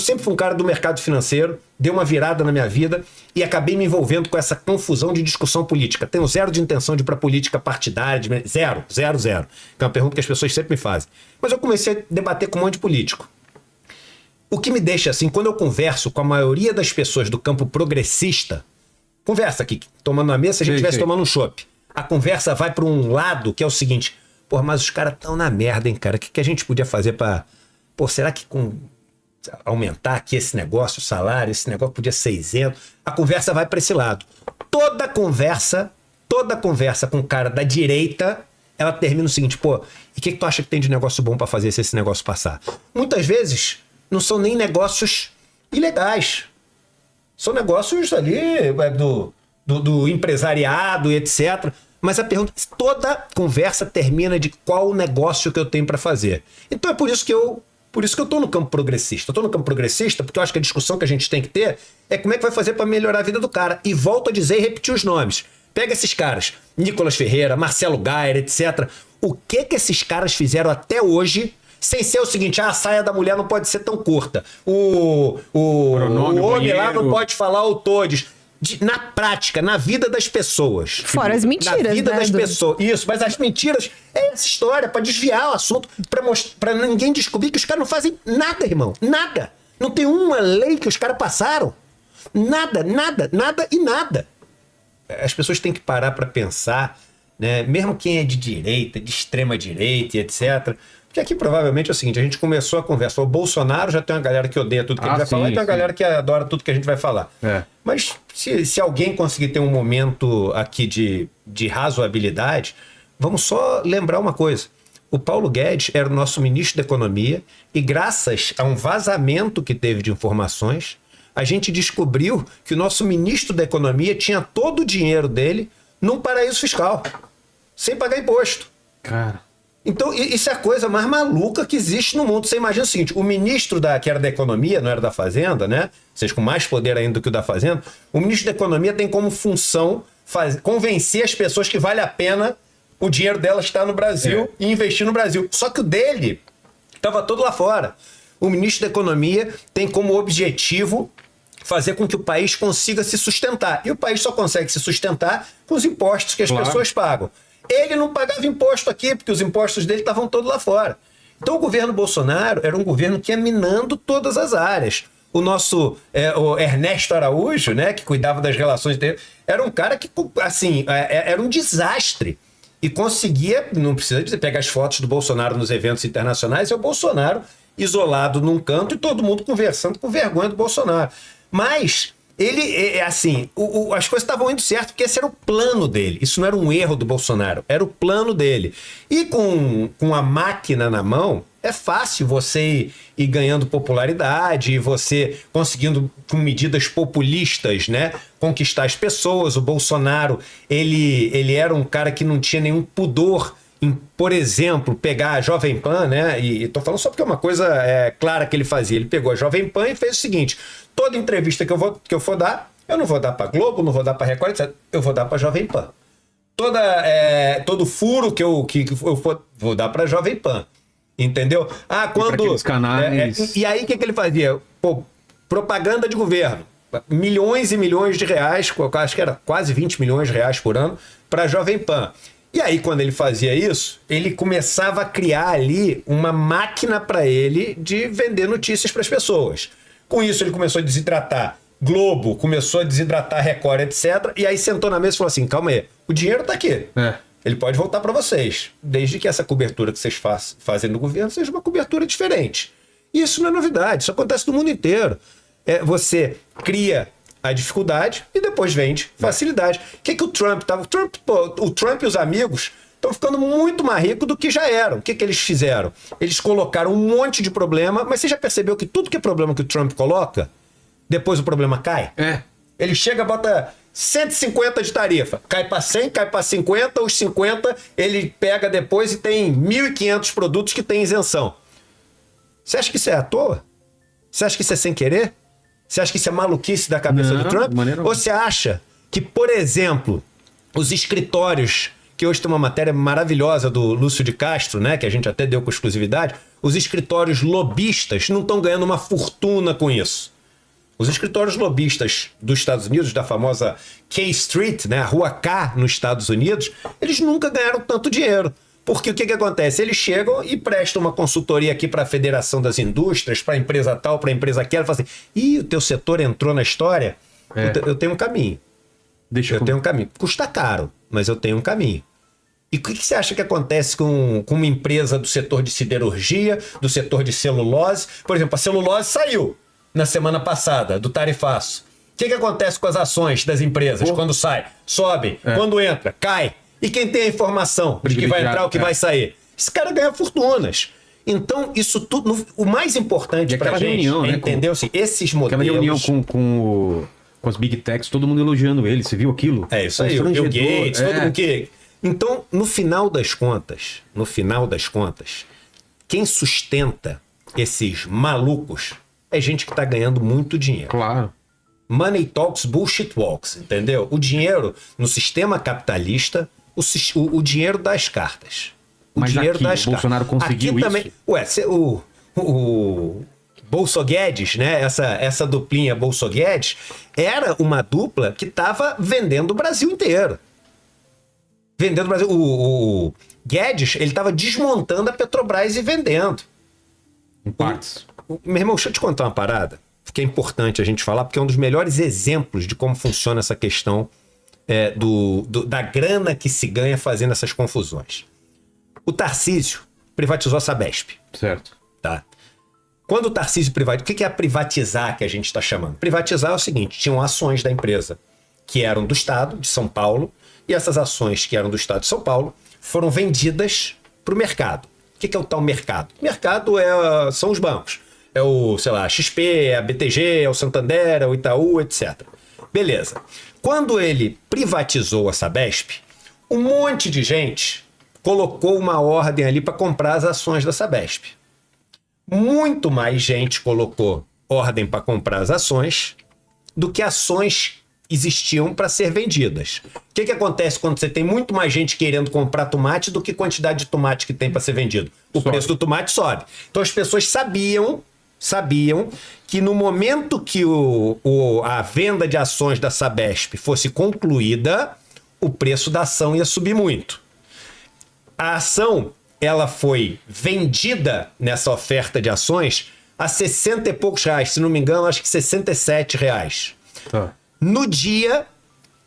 sempre fui um cara do mercado financeiro, dei uma virada na minha vida e acabei me envolvendo com essa confusão de discussão política. Tenho zero de intenção de ir para política partidária, zero. Que é uma pergunta que as pessoas sempre me fazem. Mas eu comecei a debater com um monte de político. O que me deixa assim, quando eu converso com a maioria das pessoas do campo progressista, conversa aqui, tomando uma mesa, se a gente estivesse tomando um chopp. A conversa vai para um lado que é o seguinte, pô, mas os caras estão na merda, hein, cara? O que a gente podia fazer para... Pô, será que aumentar aqui esse negócio, o salário, esse negócio podia ser isento? A conversa vai para esse lado. Toda conversa com o cara da direita, ela termina o seguinte, pô, e o que tu acha que tem de negócio bom para fazer se esse negócio passar? Muitas vezes não são nem negócios ilegais. São negócios ali do empresariado e etc. Mas a pergunta, toda conversa termina de qual negócio que eu tenho para fazer. Então é por isso que eu tô no campo progressista. Eu tô no campo progressista porque eu acho que a discussão que a gente tem que ter é como é que vai fazer para melhorar a vida do cara. E volto a dizer e repetir os nomes. Pega esses caras, Nicolas Ferreira, Marcelo Gayer, etc. O que esses caras fizeram até hoje, sem ser o seguinte, a saia da mulher não pode ser tão curta. O homem lá não pode falar o todes. Na prática, na vida das pessoas. Fora as mentiras, na vida né, das pessoas. Isso, mas as mentiras é essa história, pra desviar o assunto, pra ninguém descobrir que os caras não fazem nada, irmão. Nada. Não tem uma lei que os caras passaram. Nada. As pessoas têm que parar pra pensar, né? Mesmo quem é de direita, de extrema direita e etc. Porque aqui provavelmente é o seguinte, a gente começou a conversa. O Bolsonaro já tem uma galera que odeia tudo que a gente vai falar, e tem uma galera que adora tudo que a gente vai falar. Mas se alguém conseguir ter um momento aqui de razoabilidade, vamos só lembrar uma coisa. O Paulo Guedes era o nosso ministro da Economia e graças a um vazamento que teve de informações, a gente descobriu que o nosso ministro da Economia tinha todo o dinheiro dele num paraíso fiscal, sem pagar imposto. Cara... Então, isso é a coisa mais maluca que existe no mundo. Você imagina o seguinte, o ministro que era da Economia, não era da Fazenda, né? Ou seja, com mais poder ainda do que o da Fazenda, o ministro da Economia tem como função convencer as pessoas que vale a pena o dinheiro delas estar no Brasil e investir no Brasil. Só que o dele estava todo lá fora. O ministro da Economia tem como objetivo fazer com que o país consiga se sustentar. E o país só consegue se sustentar com os impostos que as pessoas pagam. Ele não pagava imposto aqui, porque os impostos dele estavam todos lá fora. Então o governo Bolsonaro era um governo que ia minando todas as áreas. O nosso o Ernesto Araújo, né, que cuidava das relações dele, era um cara que, assim, era um desastre. E conseguia, não precisa dizer, pegar as fotos do Bolsonaro nos eventos internacionais, é o Bolsonaro isolado num canto e todo mundo conversando com vergonha do Bolsonaro. Mas... ele, assim, as coisas estavam indo certo porque esse era o plano dele. Isso não era um erro do Bolsonaro, era o plano dele. E com a máquina na mão, é fácil você ir ganhando popularidade e você conseguindo, com medidas populistas, né, conquistar as pessoas. O Bolsonaro, ele era um cara que não tinha nenhum pudor em, por exemplo, pegar a Jovem Pan, né? E tô falando só porque é uma coisa clara que ele fazia. Ele pegou a Jovem Pan e fez o seguinte: toda entrevista que eu for dar, eu não vou dar para Globo, não vou dar para Record, etc. Eu vou dar para Jovem Pan. Todo furo que eu for, vou dar para Jovem Pan. Entendeu? Quando canais... e aí o que ele fazia? Pô, propaganda de governo. Milhões e milhões de reais, acho que era quase 20 milhões de reais por ano para Jovem Pan. E aí, quando ele fazia isso, ele começava a criar ali uma máquina para ele de vender notícias para as pessoas. Com isso, ele começou a desidratar Globo, começou a desidratar Record, etc. E aí sentou na mesa e falou assim, calma aí, o dinheiro tá aqui. Ele pode voltar para vocês, desde que essa cobertura que vocês fazem no governo seja uma cobertura diferente. E isso não é novidade, isso acontece no mundo inteiro. Você cria a dificuldade e depois vende facilidade. O que o Trump estava... O Trump e os amigos estão ficando muito mais ricos do que já eram. O que eles fizeram? Eles colocaram um monte de problema, mas você já percebeu que tudo que é problema que o Trump coloca, depois o problema cai? Ele chega, bota 150 de tarifa, cai para 100, cai para 50, os 50 ele pega depois e tem 1.500 produtos que tem isenção. Você acha que isso é à toa? Você acha que isso é sem querer? Você acha que isso é maluquice da cabeça do Trump? Ou você acha que, por exemplo, os escritórios que hoje tem uma matéria maravilhosa do Lúcio de Castro, né, que a gente até deu com exclusividade, os escritórios lobistas não estão ganhando uma fortuna com isso. Os escritórios lobistas dos Estados Unidos, da famosa K Street, né, a Rua K nos Estados Unidos, eles nunca ganharam tanto dinheiro. Porque o que acontece? Eles chegam e prestam uma consultoria aqui para a Federação das Indústrias, para a empresa tal, para a empresa aquela, e falam assim, o teu setor entrou na história? Eu tenho um caminho. Eu tenho um caminho. Custa caro, mas eu tenho um caminho. E o que você acha que acontece com uma empresa do setor de siderurgia, do setor de celulose? Por exemplo, a celulose saiu na semana passada, do tarifaço. O que acontece com as ações das empresas? Quando sai, sobe. Quando entra, cai. E quem tem a informação de que vai entrar ou que vai sair? Esse cara ganha fortunas. Então, isso tudo... O mais importante para a gente é entender assim, esses modelos... Aquela reunião com as Big Techs, todo mundo elogiando ele. Você viu aquilo? É isso aí, o Bill Gates, todo mundo que... Então, no final das contas, quem sustenta esses malucos é gente que está ganhando muito dinheiro. Claro. Money talks, bullshit walks, entendeu? O dinheiro no sistema capitalista, o dinheiro das cartas. Mas dinheiro aqui, das o Bolsonaro conseguiu aqui isso? Também, o Bolso-Guedes, né? Essa duplinha Bolso-Guedes era uma dupla que estava vendendo o Brasil inteiro. Vendendo o Brasil. O Guedes, ele estava desmontando a Petrobras e vendendo. Em partes. Meu irmão, deixa eu te contar uma parada, que é importante a gente falar, porque é um dos melhores exemplos de como funciona essa questão da grana que se ganha fazendo essas confusões. O Tarcísio privatizou a Sabesp. Certo. Tá? Quando o Tarcísio privatizou... O que é privatizar que a gente está chamando? Privatizar é o seguinte, tinham ações da empresa que eram do Estado, de São Paulo, e essas ações que eram do Estado de São Paulo foram vendidas para o mercado. O que é o tal mercado? O mercado são os bancos. É o, sei lá, XP, é a BTG, é o Santander, é o Itaú, etc. Beleza. Quando ele privatizou a Sabesp, um monte de gente colocou uma ordem ali para comprar as ações da Sabesp. Muito mais gente colocou ordem para comprar as ações do que ações existiam para ser vendidas. O que acontece quando você tem muito mais gente querendo comprar tomate do que quantidade de tomate que tem para ser vendido? O preço do tomate sobe. Então as pessoas sabiam que no momento que a venda de ações da Sabesp fosse concluída, o preço da ação ia subir muito. A ação, ela foi vendida nessa oferta de ações a 60 e poucos reais, se não me engano, acho que 67 reais. Tá. No dia,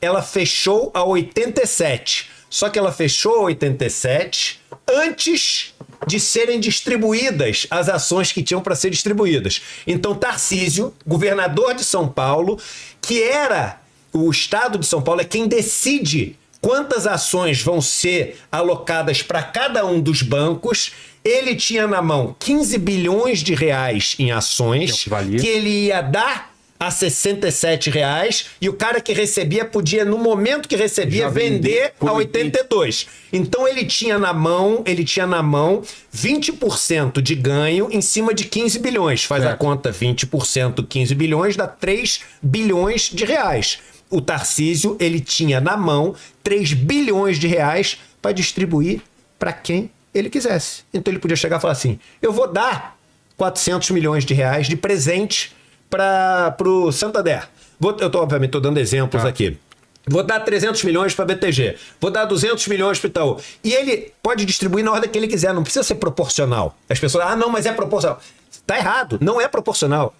ela fechou a 87. Só que ela fechou a 87 antes de serem distribuídas as ações que tinham para ser distribuídas. Então, Tarcísio, governador de São Paulo, que era o Estado de São Paulo, é quem decide quantas ações vão ser alocadas para cada um dos bancos. Ele tinha na mão 15 bilhões de reais em ações que ele ia dar a 67 reais, e o cara que recebia podia, no momento que recebia, vender a 82. Então ele tinha na mão 20% de ganho em cima de 15 bilhões. Faz a conta, 20%, 15 bilhões, dá 3 bilhões de reais. O Tarcísio, ele tinha na mão 3 bilhões de reais para distribuir para quem ele quisesse. Então ele podia chegar e falar assim, eu vou dar 400 milhões de reais de presente para o Santander. Obviamente, estou dando exemplos aqui. Vou dar 300 milhões para a BTG. Vou dar 200 milhões para o Itaú. E ele pode distribuir na ordem que ele quiser. Não precisa ser proporcional. As pessoas, não, mas é proporcional. Está errado. Não é proporcional.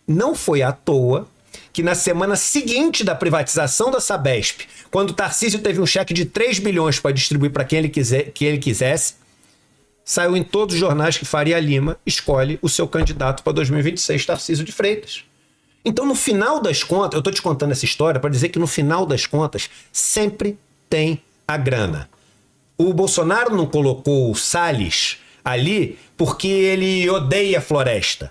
Não foi à toa que na semana seguinte da privatização da Sabesp, quando o Tarcísio teve um cheque de 3 bilhões para distribuir para quem ele quisesse, saiu em todos os jornais que Faria Lima escolhe o seu candidato para 2026, Tarcísio de Freitas. Então, no final das contas, eu estou te contando essa história para dizer que no final das contas, sempre tem a grana. O Bolsonaro não colocou o Salles ali porque ele odeia a floresta.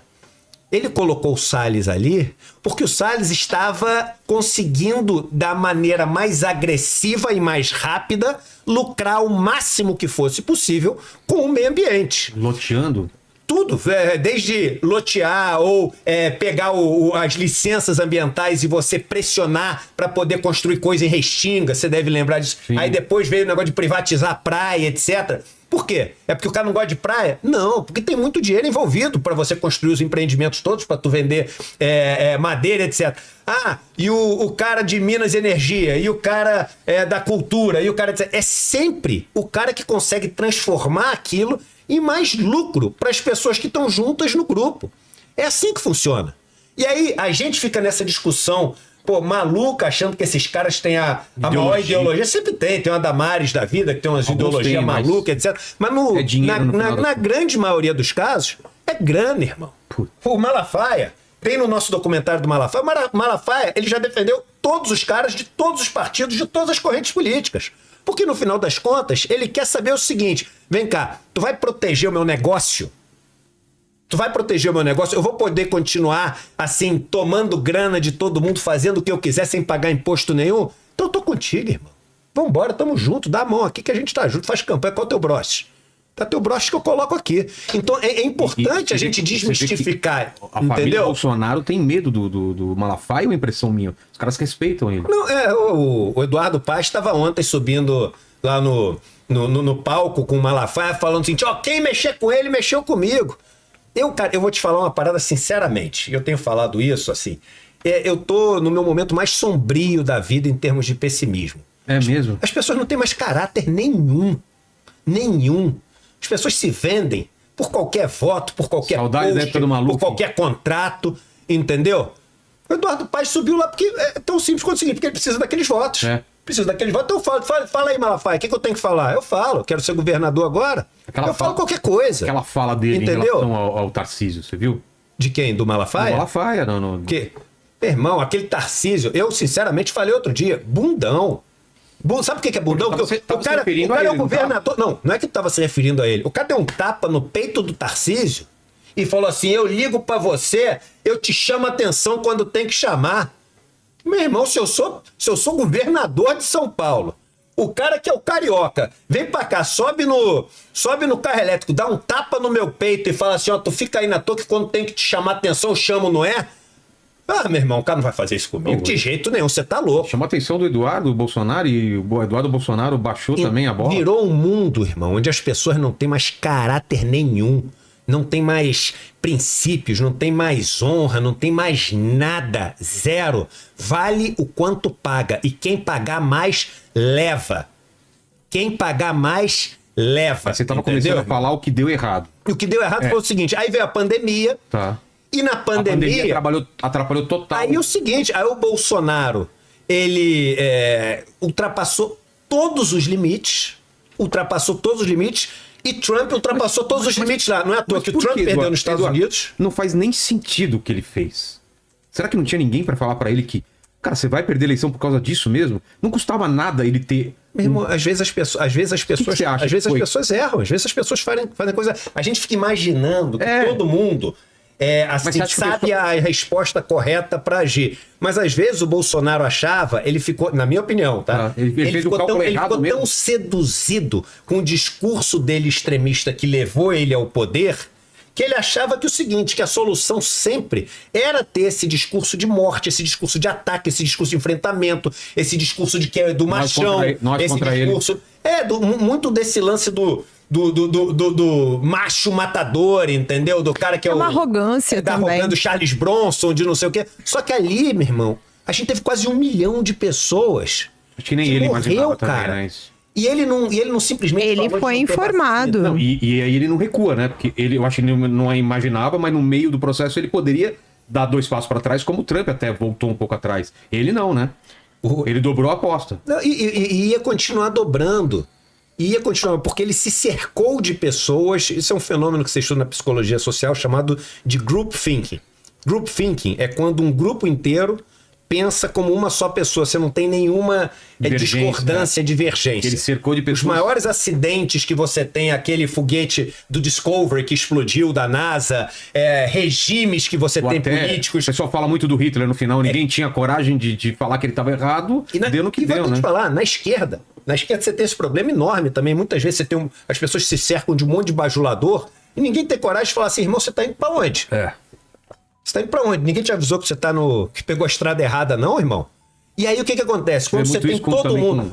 Ele colocou o Salles ali porque o Salles estava conseguindo, da maneira mais agressiva e mais rápida, lucrar o máximo que fosse possível com o meio ambiente. Loteando? tudo, desde lotear ou pegar as licenças ambientais e você pressionar para poder construir coisa em Restinga, você deve lembrar disso. Sim. Aí depois veio o negócio de privatizar a praia, etc. Por quê? É porque o cara não gosta de praia? Não, porque tem muito dinheiro envolvido para você construir os empreendimentos todos, para tu vender madeira, etc. Ah, e o cara de Minas e Energia, e o cara da cultura, e o cara... É sempre o cara que consegue transformar aquilo em mais lucro para as pessoas que estão juntas no grupo. É assim que funciona. E aí a gente fica nessa discussão, pô, maluca, achando que esses caras têm a maior ideologia. Sempre tem uma Damares da vida, que tem umas ideologias malucas, etc. Mas na grande maioria dos casos, é grana, irmão. O Malafaia, tem no nosso documentário do Malafaia, o Malafaia, ele já defendeu todos os caras de todos os partidos, de todas as correntes políticas. Porque no final das contas, ele quer saber o seguinte, vem cá, tu vai proteger o meu negócio? Tu vai proteger o meu negócio? Eu vou poder continuar, assim, tomando grana de todo mundo, fazendo o que eu quiser sem pagar imposto nenhum? Então eu tô contigo, irmão. Vambora, tamo junto, dá a mão aqui que a gente tá junto, faz campanha. Qual é o teu broche? Tá teu broche que eu coloco aqui. Então é importante a gente desmistificar, a família entendeu? Bolsonaro tem medo do Malafaia ou é impressão minha? Os caras respeitam ele. Não, o Eduardo Paz estava ontem subindo lá no palco com o Malafaia, falando assim, ó, quem mexer com ele, mexeu comigo. Cara, eu vou te falar uma parada sinceramente, eu tenho falado isso, assim, eu tô no meu momento mais sombrio da vida em termos de pessimismo. É mesmo? As pessoas não têm mais caráter nenhum. Nenhum. As pessoas se vendem por qualquer voto, por qualquer post, por qualquer contrato, entendeu? O Eduardo Paz subiu lá porque é tão simples quanto o seguinte, porque ele precisa daqueles votos. Precisa daqueles votos, então fala aí, Malafaia, o que eu tenho que falar? Eu falo, quero ser governador agora. Eu falo qualquer coisa. Aquela fala dele, entendeu? Em relação ao Tarcísio, você viu? De quem? Do Malafaia? Do Malafaia, não. Que? Irmão, aquele Tarcísio, eu sinceramente falei outro dia, bundão. Sabe o que é bundão? O cara é o governador. Não é que tava se referindo a ele. O cara deu um tapa no peito do Tarcísio e falou assim, eu ligo pra você, eu te chamo a atenção quando tem que chamar. Meu irmão, se eu sou governador de São Paulo, o cara que é o carioca, vem pra cá, sobe no carro elétrico, dá um tapa no meu peito e fala assim, ó, tu fica aí na toa que quando tem que te chamar a atenção, eu chamo, não é? Ah, meu irmão, o cara não vai fazer isso comigo de jeito nenhum, você tá louco. Chamou a atenção do Eduardo Bolsonaro e o Eduardo Bolsonaro baixou também a bola. Virou um mundo, irmão, onde as pessoas não têm mais caráter nenhum, não tem mais princípios, não tem mais honra, não tem mais nada, zero. Vale o quanto paga e quem pagar mais, leva. Quem pagar mais, leva. Mas você tava começando a falar o que deu errado. E o que deu errado foi o seguinte, aí veio a pandemia... Tá. E na pandemia atrapalhou total. Aí o seguinte, aí o Bolsonaro, ele ultrapassou todos os limites, e Trump ultrapassou todos os limites lá. Não é à toa que o Trump perdeu nos Estados Unidos. Não faz nem sentido o que ele fez. Será que não tinha ninguém pra falar pra ele que, cara, você vai perder a eleição por causa disso mesmo? Não custava nada ele ter... Meu irmão, às vezes as pessoas erram, às vezes as pessoas fazem coisa... A gente fica imaginando que todo mundo... assim, sabe a resposta correta para agir. Mas às vezes o Bolsonaro achava, ele ficou, na minha opinião, tá? Ele ficou tão seduzido com o discurso dele extremista que levou ele ao poder, que ele achava que o seguinte, que a solução sempre era ter esse discurso de morte, esse discurso de ataque, esse discurso de enfrentamento, esse discurso de que é do machão, esse discurso... muito desse lance do macho matador, entendeu? Do cara que é uma arrogância também. Do Charles Bronson, de não sei o quê. Só que ali, meu irmão, a gente teve quase 1 milhão de pessoas. Acho que nem ele imaginava cara. Também, né? E ele não simplesmente... Ele foi informado. Não, e aí ele não recua, né? Porque eu acho que ele não imaginava, mas no meio do processo ele poderia dar 2 passos para trás, como o Trump até voltou um pouco atrás. Ele não, né? Ele dobrou a aposta. Não, e ia continuar dobrando. Ia continuar, porque ele se cercou de pessoas. Isso é um fenômeno que você estuda na psicologia social chamado de group thinking. Group thinking é quando um grupo inteiro pensa como uma só pessoa. Você não tem nenhuma discordância, divergência. Ele cercou de pessoas. Os maiores acidentes que você tem, aquele foguete do Discovery que explodiu da NASA, regimes que você tem políticos. O pessoal fala muito do Hitler no final, ninguém tinha coragem de falar que ele estava errado, deu no que deu, né? Falar, na esquerda você tem esse problema enorme também. Muitas vezes as pessoas se cercam de um monte de bajulador. E ninguém tem coragem de falar assim, irmão, você tá indo pra onde? Você tá indo pra onde? Ninguém te avisou que você tá que pegou a estrada errada, não, irmão? E aí o que acontece? Quando você tem todo mundo...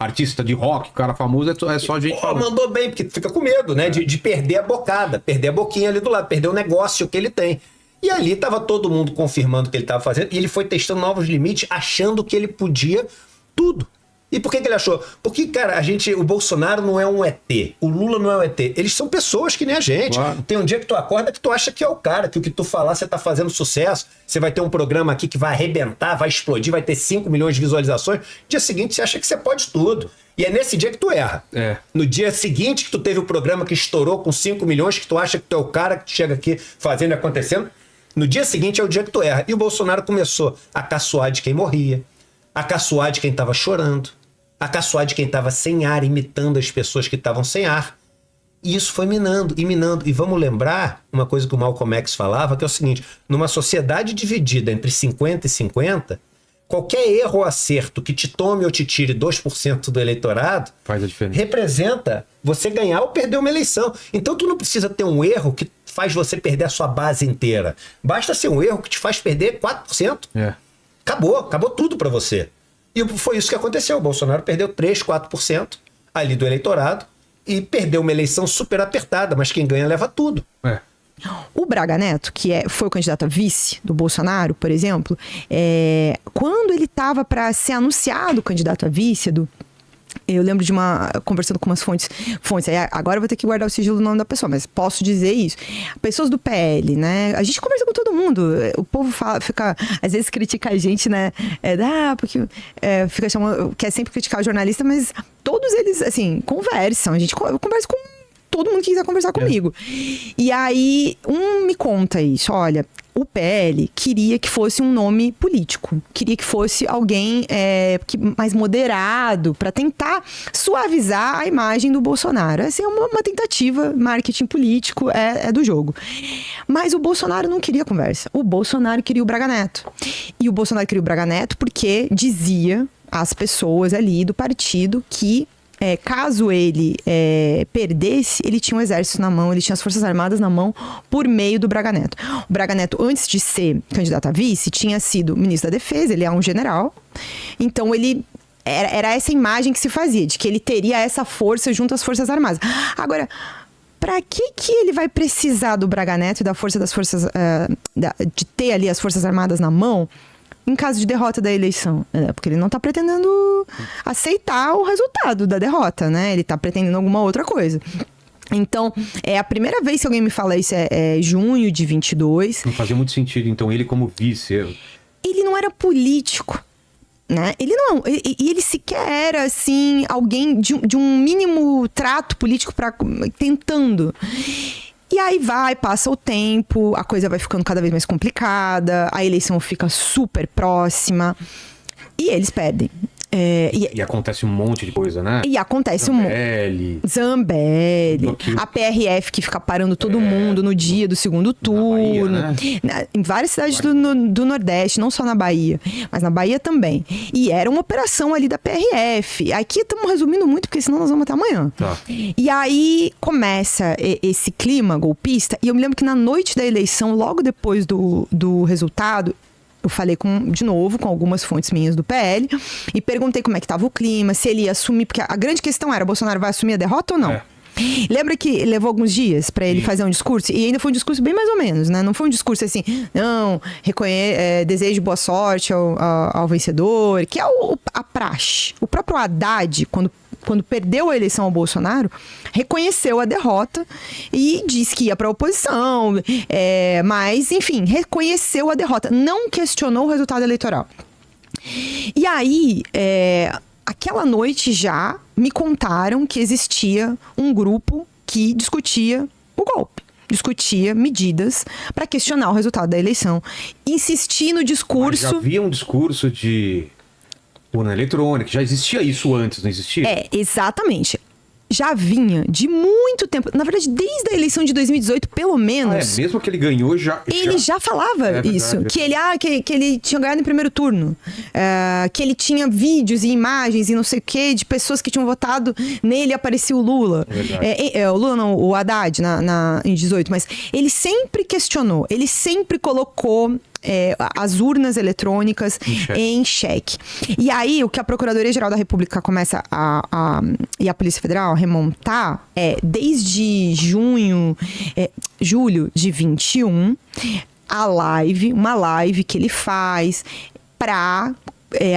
Artista de rock, cara famoso, é só gente falando. Mandou bem, porque fica com medo, né? De perder a bocada, perder a boquinha ali do lado, perder o negócio que ele tem. E ali tava todo mundo confirmando o que ele tava fazendo, e ele foi testando novos limites, achando que ele podia tudo. E por que ele achou? Porque, cara, o Bolsonaro não é um ET, o Lula não é um ET. Eles são pessoas que nem a gente. Claro. Tem um dia que tu acorda que tu acha que é o cara, que o que tu falar você tá fazendo sucesso, você vai ter um programa aqui que vai arrebentar, vai explodir, vai ter 5 milhões de visualizações. No dia seguinte você acha que você pode tudo. E é nesse dia que tu erra. No dia seguinte que tu teve o programa que estourou com 5 milhões, que tu acha que tu é o cara que chega aqui fazendo e acontecendo, no dia seguinte é o dia que tu erra. E o Bolsonaro começou a caçoar de quem morria, a caçoar de quem tava chorando, a caçoar de quem estava sem ar, imitando as pessoas que estavam sem ar. E isso foi minando e minando. E vamos lembrar uma coisa que o Malcolm X falava, que é o seguinte, numa sociedade dividida entre 50 e 50, qualquer erro ou acerto que te tome ou te tire 2% do eleitorado faz a diferença. Representa você ganhar ou perder uma eleição. Então tu não precisa ter um erro que faz você perder a sua base inteira. Basta ser um erro que te faz perder 4%. Acabou tudo para você. E foi isso que aconteceu. O Bolsonaro perdeu 3, 4% ali do eleitorado e perdeu uma eleição super apertada, mas quem ganha leva tudo. O Braga Neto, que foi o candidato a vice do Bolsonaro, por exemplo, quando ele estava para ser anunciado candidato a vice eu lembro de conversando com umas fontes, aí agora eu vou ter que guardar o sigilo do nome da pessoa, mas posso dizer isso. Pessoas do PL, né? A gente conversa com todo mundo. O povo às vezes critica a gente, né? Porque fica chamando, quer sempre criticar o jornalista, mas todos eles, assim, conversam. A gente conversa com todo mundo que quiser conversar comigo. E aí, me conta isso, olha, o PL queria que fosse um nome político, queria que fosse alguém mais moderado, para tentar suavizar a imagem do Bolsonaro. Essa é uma tentativa, marketing político é do jogo. Mas o Bolsonaro não queria conversa, o Bolsonaro queria o Braga Neto. E o Bolsonaro queria o Braga Neto porque dizia às pessoas ali do partido que caso ele perdesse, ele tinha o exército na mão, ele tinha as Forças Armadas na mão por meio do Braga Neto. O Braga Neto, antes de ser candidato a vice, tinha sido ministro da Defesa, ele é um general. Então ele era essa imagem que se fazia, de que ele teria essa força junto às Forças Armadas. Agora, para que ele vai precisar do Braga Neto e da força das forças, de ter ali as Forças Armadas na mão, em caso de derrota da eleição? Porque ele não está pretendendo aceitar o resultado da derrota, né? Ele está pretendendo alguma outra coisa. Então, é a primeira vez que alguém me fala isso, junho de 22. Não fazia muito sentido, então, ele como vice. Ele não era político, né? Ele não. E ele sequer era, assim, alguém de um mínimo trato político tentando. E aí passa o tempo, a coisa vai ficando cada vez mais complicada, a eleição fica super próxima e eles perdem. E acontece um monte de coisa, né? E acontece Zambelli, a PRF que fica parando todo mundo no dia do segundo turno. Bahia, né? Em várias cidades do Nordeste, não só na Bahia, mas na Bahia também. E era uma operação ali da PRF. Aqui estamos resumindo muito, porque senão nós vamos até amanhã. E aí começa esse clima golpista. E eu me lembro que na noite da eleição, logo depois do resultado, eu falei de novo com algumas fontes minhas do PL e perguntei como é que estava o clima, se ele ia assumir, porque a grande questão era, Bolsonaro vai assumir a derrota ou não? Lembra que levou alguns dias para ele fazer um discurso? E ainda foi um discurso bem mais ou menos, né? Não foi um discurso assim, não, desejo boa sorte ao vencedor, que é a praxe. O próprio Haddad, quando perdeu a eleição ao Bolsonaro, reconheceu a derrota e disse que ia para a oposição, mas, enfim, reconheceu a derrota, não questionou o resultado eleitoral. E aí, aquela noite já me contaram que existia um grupo que discutia o golpe. Discutia medidas para questionar o resultado da eleição. Insistir no discurso... Mas já havia um discurso de urna eletrônica, já existia isso antes, não existia? Exatamente. já vinha de muito tempo, na verdade, desde a eleição de 2018, pelo menos. Mesmo que ele ganhou, Ele já falava isso. Verdade. Que ele tinha ganhado em primeiro turno. Que ele tinha vídeos e imagens e não sei o quê, de pessoas que tinham votado nele e aparecia o Lula. O Lula não, o Haddad em 18, mas ele sempre questionou, ele sempre colocou as urnas eletrônicas em xeque. E aí, o que a Procuradoria-Geral da República começa e a Polícia Federal a remontar desde julho de 21, uma live que ele faz para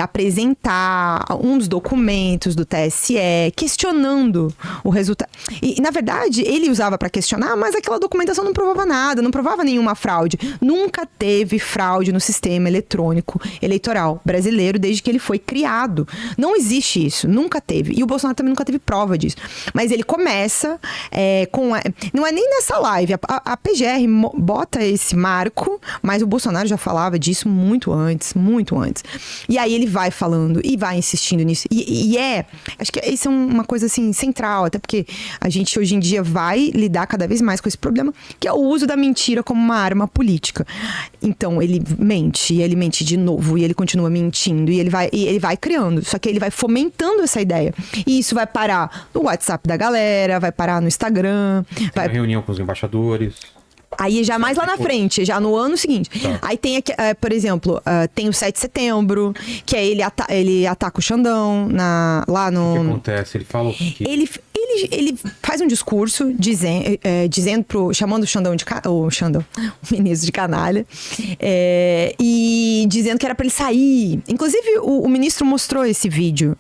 apresentar uns documentos do TSE questionando o resultado. E, na verdade, ele usava para questionar, mas aquela documentação não provava nada, não provava nenhuma fraude. Nunca teve fraude no sistema eletrônico eleitoral brasileiro desde que ele foi criado. Não existe isso, nunca teve. E o Bolsonaro também nunca teve prova disso. Mas ele começa não é nem nessa live. A PGR bota esse marco, mas o Bolsonaro já falava disso muito antes, muito antes. E aí ele vai falando e vai insistindo nisso. Acho que isso é uma coisa assim central, até porque a gente hoje em dia vai lidar cada vez mais com esse problema, que é o uso da mentira como uma arma política. Então ele mente, e ele mente de novo, e ele continua mentindo, e ele vai criando. Só que ele vai fomentando essa ideia. E isso vai parar no WhatsApp da galera, vai parar no Instagram. Vai reunião com os embaixadores. Aí já mais lá na frente, já no ano seguinte. Tá. Aí tem aqui, por exemplo, tem o 7 de setembro, que é ele ataca o Xandão lá no... O que acontece? Ele fala o que... Ele faz um discurso chamando o ministro de canalha, e dizendo que era para ele sair. Inclusive, o ministro mostrou esse vídeo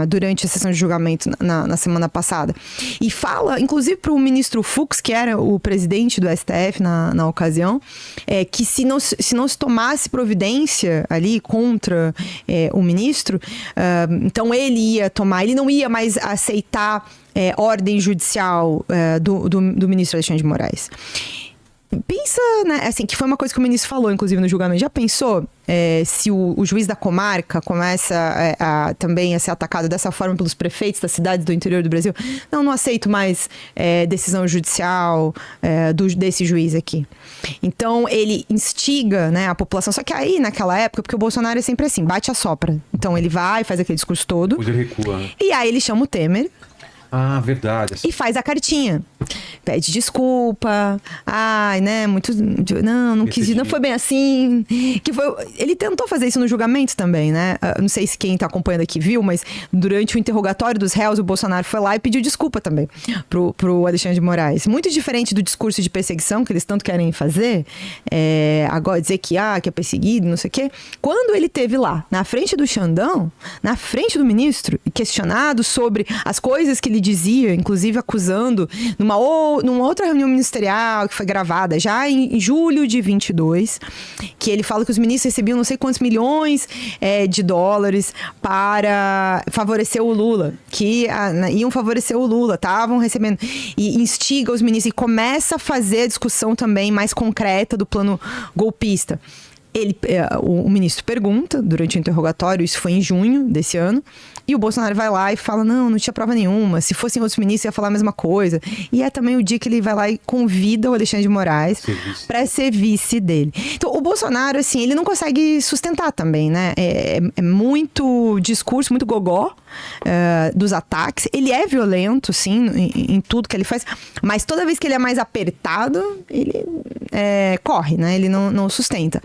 durante a sessão de julgamento na semana passada. E fala, inclusive, para o ministro Fux, que era o presidente do STF na ocasião, que se não se tomasse providência ali contra o ministro, então ele não ia mais aceitar ordem judicial do ministro Alexandre de Moraes. Pensa, né, assim, que foi uma coisa que o ministro falou, inclusive, no julgamento. Já pensou se o juiz da comarca começa também a ser atacado dessa forma pelos prefeitos das cidades do interior do Brasil? Não aceito mais decisão judicial desse juiz aqui. Então, ele instiga, né, a população. Só que aí, naquela época, porque o Bolsonaro é sempre assim, bate a sopra. Então, ele vai, faz aquele discurso todo. Depois ele recua, né? E aí, ele chama o Temer. Ah, verdade. E faz a cartinha. Pede desculpa. Ai, né? Não quis, não foi bem assim. Ele tentou fazer isso no julgamento também, né? Não sei se quem tá acompanhando aqui viu, mas durante o interrogatório dos réus, o Bolsonaro foi lá e pediu desculpa também pro Alexandre de Moraes. Muito diferente do discurso de perseguição que eles tanto querem fazer. Agora dizer que é perseguido, não sei o quê. Quando ele teve lá, na frente do Xandão, na frente do ministro, questionado sobre as coisas que ele dizia, inclusive acusando numa outra reunião ministerial que foi gravada já em julho de 22, que ele fala que os ministros recebiam não sei quantos milhões de dólares para favorecer o Lula, que iam favorecer o Lula, estavam recebendo, e instiga os ministros e começa a fazer a discussão também mais concreta do plano golpista. O ministro pergunta durante o interrogatório, isso foi em junho desse ano, e o Bolsonaro vai lá e fala, não tinha prova nenhuma, se fossem outros ministros ia falar a mesma coisa. E é também o dia que ele vai lá e convida o Alexandre de Moraes para ser vice dele. Então, o Bolsonaro, assim, ele não consegue sustentar também, né? É muito discurso, muito gogó dos ataques. Ele é violento, sim, em tudo que ele faz, mas toda vez que ele é mais apertado, ele corre, né? Ele não sustenta.